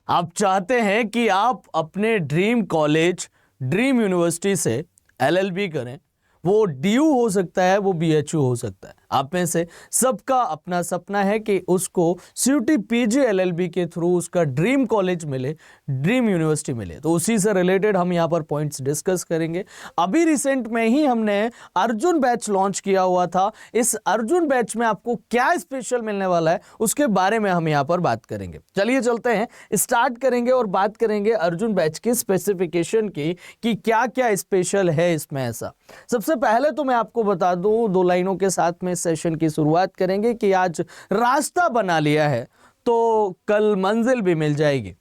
आप चाहते हैं कि आप अपने ड्रीम कॉलेज, ड्रीम यूनिवर्सिटी से एलएलबी करें। वो डीयू हो सकता है, वो बीएचयू हो सकता है। आप में से सबका अपना सपना है कि उसको सीयूटी पीजी एलएलबी के थ्रू उसका ड्रीम कॉलेज मिले, ड्रीम यूनिवर्सिटी मिले। तो उसी से रिलेटेड हम यहाँ पर पॉइंट्स डिस्कस करेंगे। अभी रिसेंट में ही हमने अर्जुन बैच लॉन्च किया हुआ था। इस अर्जुन बैच में आपको क्या स्पेशल मिलने वाला है उसके बारे में हम यहाँ पर बात करेंगे। चलिए चलते हैं, स्टार्ट करेंगे और बात करेंगे अर्जुन बैच की स्पेसिफिकेशन की कि क्या क्या स्पेशल है इसमें। ऐसा सबसे पहले तो मैं आपको बता दूं, 2 लाइनों के साथ में सेशन की शुरुआत करेंगे कि आज रास्ता बना लिया है तो कल मंजिल भी मिल जाएगी।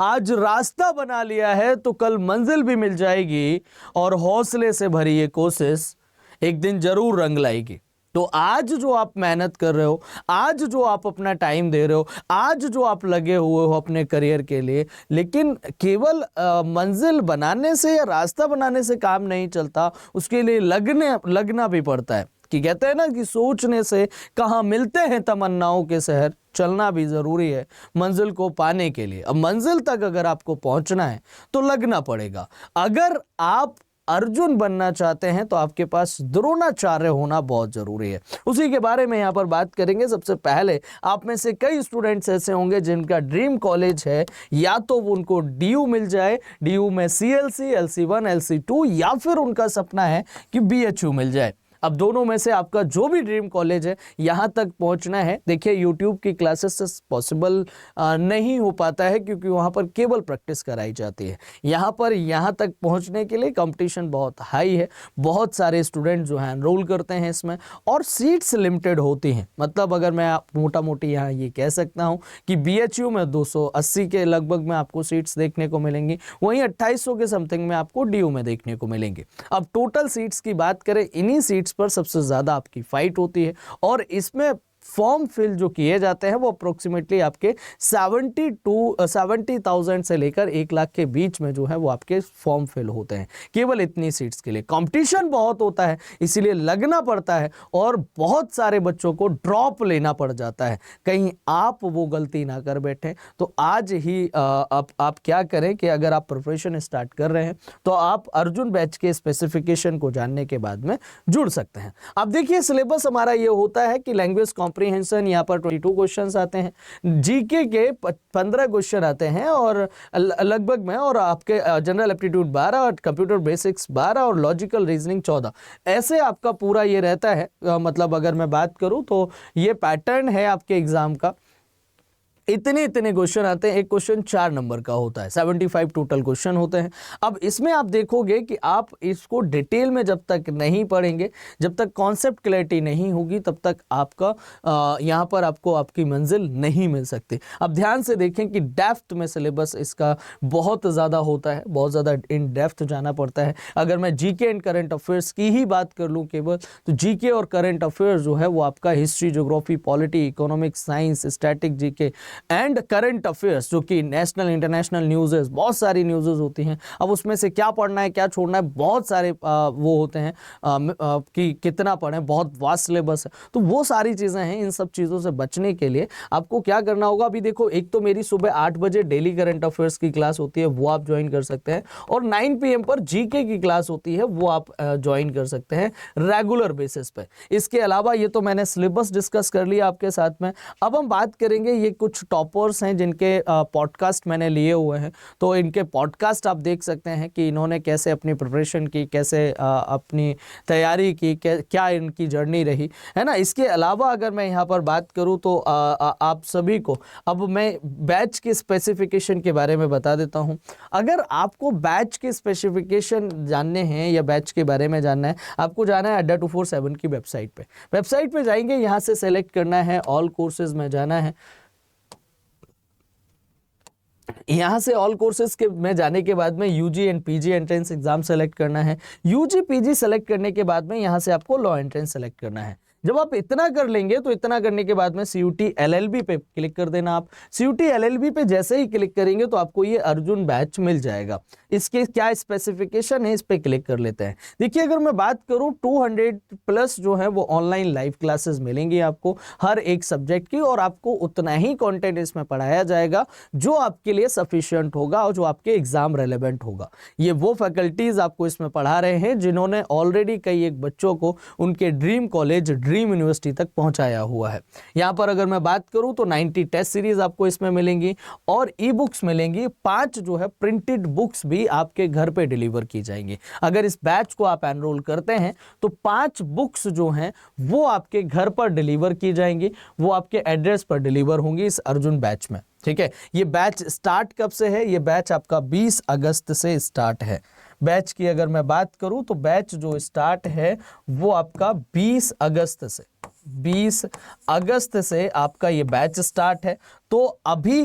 आज रास्ता बना लिया है तो कल मंजिल भी मिल जाएगी, और हौसले से भरी ये कोशिश एक दिन जरूर रंग लाएगी। तो आज जो आप मेहनत कर रहे हो, आज जो आप अपना टाइम दे रहे हो, आज जो आप लगे हुए हो अपने करियर के लिए, लेकिन केवल मंजिल बनाने से या रास्ता बनाने से काम नहीं चलता, उसके लिए लगना भी पड़ता है। कि कहते हैं ना कि सोचने से कहाँ मिलते हैं तमन्नाओं के शहर, चलना भी जरूरी है मंजिल को पाने के लिए। अब मंजिल तक अगर आपको पहुंचना है तो लगना पड़ेगा। अगर आप अर्जुन बनना चाहते हैं तो आपके पास द्रोणाचार्य होना बहुत जरूरी है। उसी के बारे में यहाँ पर बात करेंगे। सबसे पहले आप में से कई स्टूडेंट्स ऐसे होंगे जिनका ड्रीम कॉलेज है, या तो उनको डीयू मिल जाए, डीयू में सीएलसी, LC1, LC2, या फिर उनका सपना है कि बीएचयू मिल जाए। अब दोनों में से आपका जो भी ड्रीम कॉलेज है, यहाँ तक पहुँचना है। देखिए यूट्यूब की क्लासेस से पॉसिबल नहीं हो पाता है क्योंकि वहाँ पर केवल प्रैक्टिस कराई जाती है। यहाँ तक पहुँचने के लिए कंपटीशन बहुत हाई है। बहुत सारे स्टूडेंट जो हैं एनरोल करते हैं इसमें, और सीट्स लिमिटेड होती हैं। मतलब अगर मैं मोटा मोटी यहाँ ये कह सकता हूँ कि बीएचयू में 280 के लगभग में आपको सीट्स देखने को मिलेंगी, वहीं 2800 के समथिंग में आपको डीयू में देखने को मिलेंगी। अब टोटल सीट्स की बात करें, इन्हीं सीट्स पर सबसे ज्यादा आपकी फाइट होती है, और इसमें फॉर्म फिल जो किए जाते हैं वो अप्रोक्सीमेटली आपके 70,000 से लेकर 1 लाख के बीच में जो है वो आपके फॉर्म फिल होते हैं केवल इतनी सीट्स के लिए। कंपटीशन बहुत होता है, इसीलिए लगना पड़ता है, और बहुत सारे बच्चों को ड्रॉप लेना पड़ जाता है। कहीं आप वो गलती ना कर बैठे। तो आज ही आप क्या करें कि अगर आप प्रिपरेशन स्टार्ट कर रहे हैं तो आप अर्जुन बैच के स्पेसिफिकेशन को जानने के बाद में जुड़ सकते हैं। अब देखिए सिलेबस हमारा ये होता है कि लैंग्वेज कॉम्प्रिहेंशन, यहाँ पर 22 क्वेश्चंस आते हैं, जीके के 15 क्वेश्चन आते हैं और लगभग में, और आपके जनरल एप्टीट्यूड 12 और कंप्यूटर बेसिक्स 12 और लॉजिकल रीजनिंग 14। ऐसे आपका पूरा ये रहता है। मतलब अगर मैं बात करूं तो ये पैटर्न है आपके एग्जाम का। इतने क्वेश्चन आते हैं। एक क्वेश्चन 4 नंबर का होता है, 75 टोटल क्वेश्चन होते हैं। अब इसमें आप देखोगे कि आप इसको डिटेल में जब तक नहीं पढ़ेंगे, जब तक कॉन्सेप्ट क्लैरिटी नहीं होगी, तब तक आपका यहाँ पर आपको आपकी मंजिल नहीं मिल सकती। अब ध्यान से देखें कि डेप्थ में सिलेबस इसका बहुत ज़्यादा होता है, बहुत ज़्यादा इन डेप्थ जाना पड़ता है। अगर मैं जीके एंड करंट अफेयर्स की ही बात कर लूँ केवल, तो जीके और करंट अफेयर्स जो है वो आपका history, geography, polity, economics, science, static GK and current affairs, जो कि नेशनल इंटरनेशनल न्यूज़, बहुत सारी न्यूज़ होती हैं। अब उसमें से क्या पढ़ना है क्या छोड़ना है, बहुत सारे वो होते हैं कि कितना पढ़ें, बहुत वास्ट सिलेबस है। तो वो सारी चीज़ें हैं। इन सब चीज़ों से बचने के लिए आपको क्या करना होगा, अभी देखो, एक तो मेरी सुबह 8 बजे डेली करंट अफेयर्स की क्लास होती है, वो आप ज्वाइन कर सकते हैं, और 9 PM पर जीके की क्लास होती है, वो आप ज्वाइन कर सकते हैं रेगुलर बेसिस पे। इसके अलावा ये तो मैंने सिलेबस डिस्कस कर लिया आपके साथ में। अब हम बात करेंगे, ये कुछ टॉपर्स हैं जिनके पॉडकास्ट मैंने लिए हुए हैं, तो इनके पॉडकास्ट आप देख सकते हैं कि इन्होंने कैसे अपनी प्रिपरेशन की, कैसे अपनी तैयारी की, क्या इनकी जर्नी रही है ना। इसके अलावा अगर मैं यहाँ पर बात करूँ तो आप सभी को अब मैं बैच के स्पेसिफिकेशन के बारे में बता देता हूँ। अगर आपको बैच के स्पेसिफिकेशन जानने हैं या बैच के बारे में जानना है, आपको जाना है अड्डा 247 की वेबसाइट पे जाएंगे, यहाँ से सेलेक्ट करना है ऑल कोर्सेज में जाना है। यहाँ से ऑल कोर्सेज के में जाने के बाद में UG and PG entrance exam select करना है। यूजी पीजी सेलेक्ट करने के बाद में यहाँ से आपको लॉ एंट्रेंस सेलेक्ट करना है। जब आप इतना कर लेंगे तो इतना करने के बाद में CUT LLB पे क्लिक कर देना। आप CUT LLB पे जैसे ही क्लिक करेंगे तो आपको ये अर्जुन बैच मिल जाएगा। इसके क्या स्पेसिफिकेशन है इस पे क्लिक कर लेते हैं। देखिए अगर मैं बात करूं 200+ जो है वो ऑनलाइन लाइव क्लासेस मिलेंगी आपको हर एक सब्जेक्ट की, और आपको उतना ही कंटेंट इसमें पढ़ाया जाएगा जो आपके लिए सफिशिएंट होगा और जो आपके एग्जाम रेलेवेंट होगा। ये वो फैकल्टीज आपको इसमें पढ़ा रहे हैं जिन्होंने ऑलरेडी कई एक बच्चों को उनके ड्रीम कॉलेज ड्रीम यूनिवर्सिटी तक पहुंचाया हुआ है। यहाँ पर अगर मैं बात करूं तो 90 टेस्ट सीरीज आपको इसमें मिलेंगी और ई बुक्स मिलेंगी। 5 जो है प्रिंटेड बुक्स भी आपके घर पे डिलीवर की जाएंगी। अगर इस बैच को आप एनरोल करते हैं तो 5 बुक्स जो हैं वो आपके घर पर डिलीवर की जाएंगी, वो आपके एड्रेस पर डिलीवर होंगी इस अर्जुन बैच में। ठीक है, ये बैच स्टार्ट कब से है? ये बैच आपका 20 अगस्त से स्टार्ट है। बैच की अगर मैं बात करूं तो बैच जो स्टार्ट है वो आपका 20 अगस्त से 20 अगस्त से आपका ये बैच स्टार्ट है। तो अभी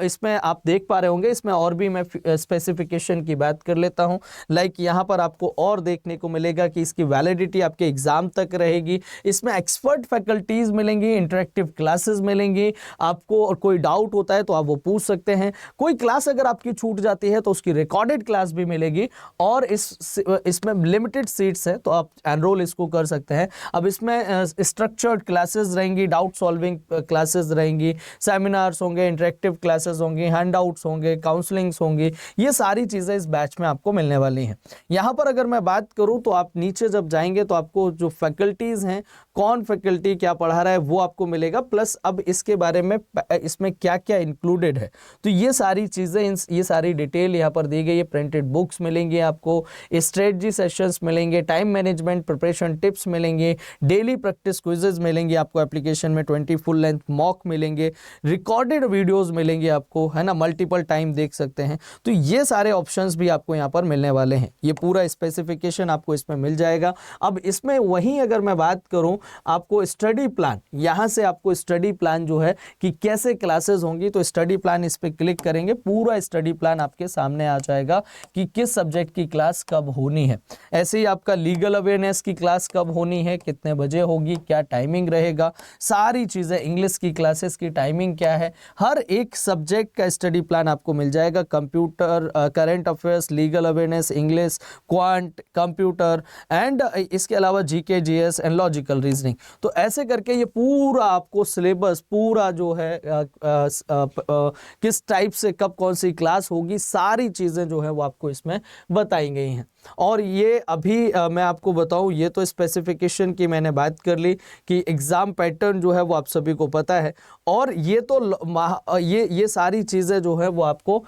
इसमें आप देख पा रहे होंगे, इसमें और भी मैं स्पेसिफिकेशन की बात कर लेता हूं। लाइक यहाँ पर आपको और देखने को मिलेगा कि इसकी वैलिडिटी आपके एग्जाम तक रहेगी। इसमें एक्सपर्ट फैकल्टीज मिलेंगी, इंटरेक्टिव क्लासेस मिलेंगी आपको, और कोई डाउट होता है तो आप वो पूछ सकते हैं। कोई क्लास अगर आपकी छूट जाती है तो उसकी रिकॉर्डेड क्लास भी मिलेगी, और इसमें लिमिटेड सीट्स है तो आप एनरोल इसको कर सकते हैं। अब इसमें स्ट्रक्चर्ड क्लासेस रहेंगी, डाउट सॉल्विंग क्लासेस रहेंगी, सेमिनार्स होंगे, इंटरेक्टिव क्लासेस होंगी, हैंडआउट्स होंगे, काउंसलिंग्स होंगी। ये सारी चीज़ें इस बैच में आपको मिलने वाली हैं। यहाँ पर अगर मैं बात करूँ तो आप नीचे जब जाएंगे तो आपको जो फैकल्टीज़ हैं, कौन फैकल्टी क्या पढ़ा रहा है वो आपको मिलेगा, प्लस अब इसके बारे में इसमें क्या क्या इंक्लूडेड है तो ये सारी चीज़ें, ये सारी डिटेल यहाँ पर दी गई है। प्रिंटेड बुक्स मिलेंगी आपको, स्ट्रेटजी सेशंस मिलेंगे, टाइम मैनेजमेंट प्रिपरेशन टिप्स मिलेंगे, डेली प्रैक्टिस क्विजेज मिलेंगी आपको एप्लीकेशन में, 20 फुल लेंथ मॉक मिलेंगे, रिकॉर्डेड वीडियोस मिलेंगे आपको, है ना, मल्टीपल टाइम देख सकते हैं। तो ये सारे ऑप्शंस भी आपको यहाँ पर मिलने वाले हैं। ये पूरा स्पेसिफिकेशन आपको इसमें मिल जाएगा। अब इसमें वहीं अगर मैं बात करूं आपको स्टडी प्लान, यहाँ से आपको स्टडी प्लान जो है कि कैसे क्लासेस होंगी, तो स्टडी प्लान इस पर क्लिक करेंगे, पूरा स्टडी प्लान आपके सामने आ जाएगा कि किस सब्जेक्ट की क्लास कब होनी है। ऐसे ही आपका लीगल अवेयरनेस की क्लास कब होनी है, कितने बजे होगी, क्या टाइमिंग रहेगा, सारी चीज़ें, इंग्लिश की क्लासेस की टाइमिंग क्या है, हर एक सब्जेक्ट का स्टडी प्लान आपको मिल जाएगा। Computer, current affairs, legal awareness, English, quant, computer and इसके अलावा GK, GS and logical reasoning. तो ऐसे करके ये पूरा आपको सिलेबस पूरा जो है किस टाइप से कब कौन सी क्लास होगी, सारी चीज़ें जो है वो आपको इसमें बताई गई हैं। और ये अभी मैं आपको बताऊं, ये तो स्पेसिफिकेशन की मैंने बात कर ली कि एग्ज़ाम पैटर्न जो है वो आप सभी को पता है, और ये तो ये सारी चीज़ें जो है वो आपको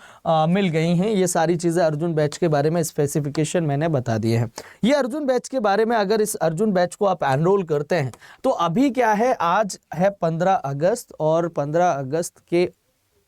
मिल गई हैं। ये सारी चीज़ें अर्जुन बैच के बारे में स्पेसिफिकेशन मैंने बता दिए हैं। ये अर्जुन बैच के बारे में, अगर इस अर्जुन बैच को आप एनरोल करते हैं तो अभी क्या है, आज है 15 अगस्त और 15 अगस्त के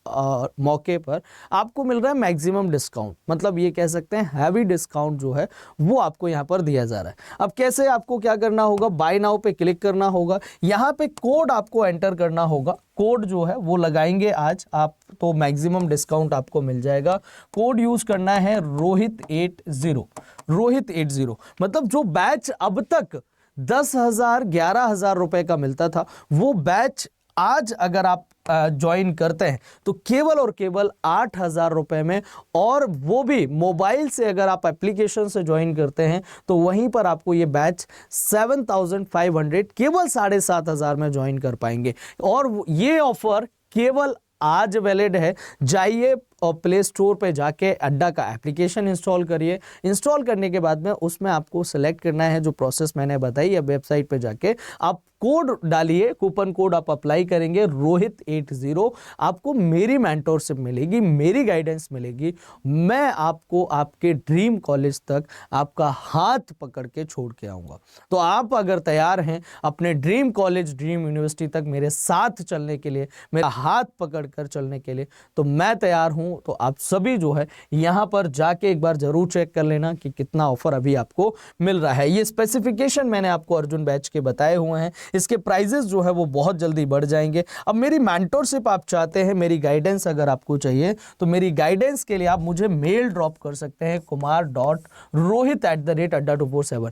मौके पर आपको मिल रहा है मैक्सिमम डिस्काउंट, मतलब ये कह सकते हैं हैवी डिस्काउंट जो है वो आपको यहाँ पर दिया जा रहा है। अब कैसे आपको क्या करना होगा, बाय नाउ पे क्लिक करना होगा, यहाँ पे कोड आपको एंटर करना होगा। कोड जो है वो लगाएंगे आज आप तो मैक्सिमम डिस्काउंट आपको मिल जाएगा। कोड यूज करना है रोहित80, रोहित80। मतलब जो बैच अब तक 10,000 11,000 रुपए का मिलता था, वो बैच आज अगर आप ज्वाइन करते हैं तो केवल और केवल 8,000 रुपए में, और वो भी मोबाइल से अगर आप एप्लीकेशन से ज्वाइन करते हैं तो वहीं पर आपको ये बैच 7,500 केवल 7,500 में ज्वाइन कर पाएंगे। और ये ऑफर केवल आज वैलिड है। जाइए और प्ले स्टोर पे जाके अड्डा का एप्लीकेशन इंस्टॉल करिए। इंस्टॉल करने के बाद में उसमें आपको सेलेक्ट करना है जो प्रोसेस मैंने बताई, या वेबसाइट पे जाके आप कोड डालिए, कूपन कोड आप अप्लाई करेंगे रोहित80। आपको मेरी मेंटोरशिप मिलेगी, मेरी गाइडेंस मिलेगी, मैं आपको आपके ड्रीम कॉलेज तक आपका हाथ पकड़ के छोड़ के आऊँगा। तो आप अगर तैयार हैं अपने ड्रीम कॉलेज ड्रीम यूनिवर्सिटी तक मेरे साथ चलने के लिए, मेरा हाथ पकड़ कर चलने के लिए, तो मैं तैयार हूँ। तो आप सभी जो है यहाँ पर जाके एक बार जरूर चेक कर लेना कि कितना ऑफर अभी आपको मिल रहा है। ये स्पेसिफिकेशन मैंने आपको अर्जुन बैच के बताए हुए हैं। इसके प्राइजेस जो है वो बहुत जल्दी बढ़ जाएंगे। अब मेरी मेंटोरशिप आप चाहते हैं, मेरी गाइडेंस अगर आपको चाहिए, तो मेरी गाइडेंस के लिए आप मुझे मेल ड्रॉप कर सकते हैं kumar.rohit@adda247।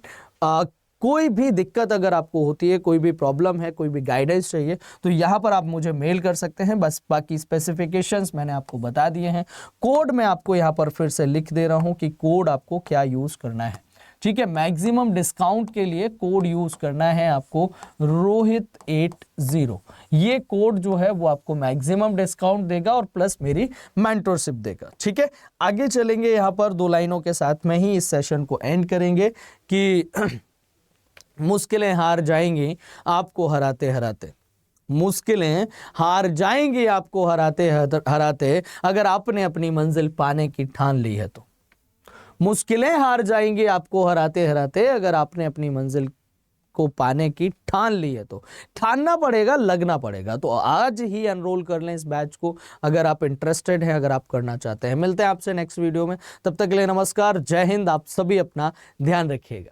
कोई भी दिक्कत अगर आपको होती है, कोई भी प्रॉब्लम है, कोई भी गाइडेंस चाहिए, तो यहाँ पर आप मुझे मेल कर सकते हैं। बस बाकी स्पेसिफिकेशंस मैंने आपको बता दिए हैं। कोड मैं आपको यहाँ पर फिर से लिख दे रहा हूँ कि कोड आपको क्या यूज करना है, ठीक है। मैक्सिमम डिस्काउंट के लिए कोड यूज करना है आपको रोहित80। ये कोड जो है वो आपको मैक्सिमम डिस्काउंट देगा और प्लस मेरी मेंटरशिप देगा, ठीक है। आगे चलेंगे, यहाँ पर 2 लाइनों के साथ में ही इस सेशन को एंड करेंगे कि मुश्किलें हार जाएंगी आपको हराते हराते, मुश्किलें हार जाएंगी आपको हराते हराते, अगर आपने अपनी मंजिल पाने की ठान ली है तो। मुश्किलें हार जाएंगी आपको हराते हराते, अगर आपने अपनी मंजिल को पाने की ठान ली है तो। ठानना पड़ेगा, लगना पड़ेगा। तो आज ही एनरोल कर लें इस बैच को अगर आप इंटरेस्टेड हैं, अगर आप करना चाहते हैं। मिलते हैं आपसे नेक्स्ट वीडियो में, तब तक के लिए नमस्कार, जय हिंद। आप सभी अपना ध्यान रखिएगा।